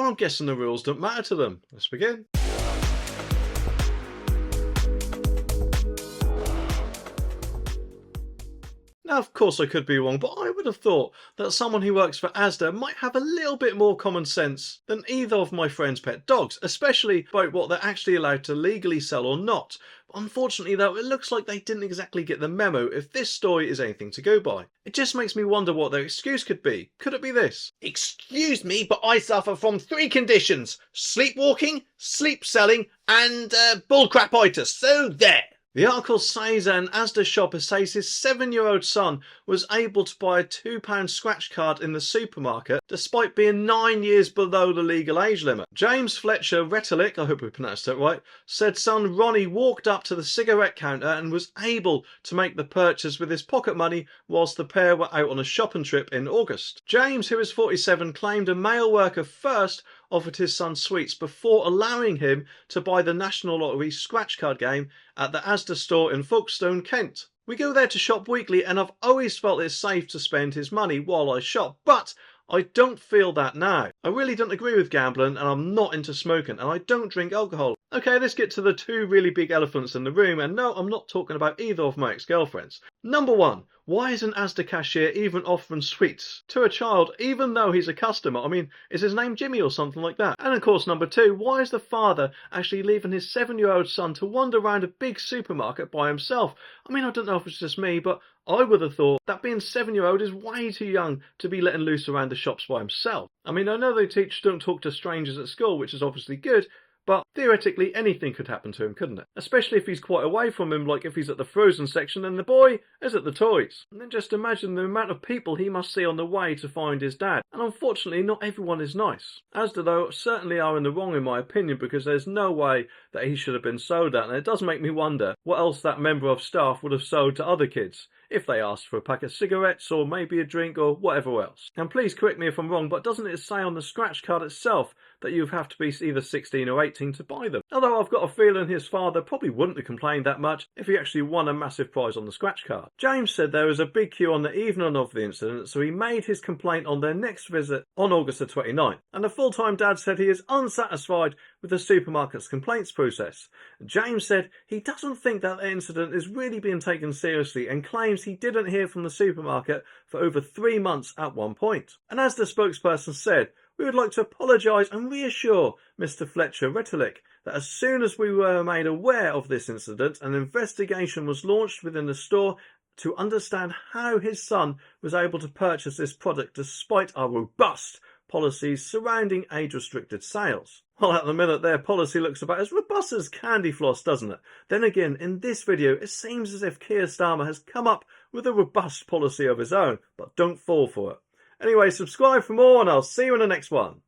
I'm guessing the rules don't matter to them. Let's begin. Now, of course, I could be wrong, but I would have thought that someone who works for Asda might have a little bit more common sense than either of my friend's pet dogs, especially about what they're actually allowed to legally sell or not. Unfortunately, though, it looks like they didn't exactly get the memo if this story is anything to go by. It just makes me wonder what their excuse could be. Could it be this? Excuse me, but I suffer from 3 conditions: sleepwalking, sleep selling, and bullcrapitis, so there. The article says an Asda shopper says his 7-year-old son was able to buy a £2 scratch card in the supermarket despite being 9 years below the legal age limit. James Fletcher Retelik, I hope we pronounced that right, said son Ronnie walked up to the cigarette counter and was able to make the purchase with his pocket money whilst the pair were out on a shopping trip in August. James, who is 47, claimed a male worker first offered his son sweets before allowing him to buy the National Lottery scratch card game at the Asda store in Folkestone, Kent. We go there to shop weekly and I've always felt it's safe to spend his money while I shop, but I don't feel that now. I really don't agree with gambling and I'm not into smoking and I don't drink alcohol. Okay, let's get to the 2 really big elephants in the room, and no, I'm not talking about either of my ex-girlfriends. Number 1, why is an Asda cashier even offering sweets to a child even though he's a customer? I mean, is his name Jimmy or something like that? And of course, number 2, why is the father actually leaving his 7-year-old son to wander around a big supermarket by himself? I mean, I don't know if it's just me, but I would have thought that being 7-year-old is way too young to be letting loose around the shops by himself. I mean, I know they teach don't talk to strangers at school, which is obviously good, but theoretically anything could happen to him, couldn't it? Especially if he's quite away from him, like if he's at the frozen section and the boy is at the toys. And then just imagine the amount of people he must see on the way to find his dad. And unfortunately, not everyone is nice. Asda, though, certainly are in the wrong in my opinion, because there's no way that he should have been sold at. And it does make me wonder what else that member of staff would have sold to other kids if they asked for a pack of cigarettes or maybe a drink or whatever else. And please correct me if I'm wrong, but doesn't it say on the scratch card itself that you have to be either 16 or 18 to buy them? Although I've got a feeling his father probably wouldn't have complained that much if he actually won a massive prize on the scratch card. James said there was a big queue on the evening of the incident, so he made his complaint on their next visit on August the 29th. And the full-time dad said he is unsatisfied with the supermarket's complaints process. James said he doesn't think that the incident is really being taken seriously and claims he didn't hear from the supermarket for over 3 months at one point. And as the spokesperson said, we would like to apologise and reassure Mr. Fletcher Retelik that as soon as we were made aware of this incident, an investigation was launched within the store to understand how his son was able to purchase this product despite our robust policies surrounding age-restricted sales. Well, at the minute, their policy looks about as robust as candy floss, doesn't it? Then again, in this video, it seems as if Keir Starmer has come up with a robust policy of his own, but don't fall for it. Anyway, subscribe for more and I'll see you in the next one.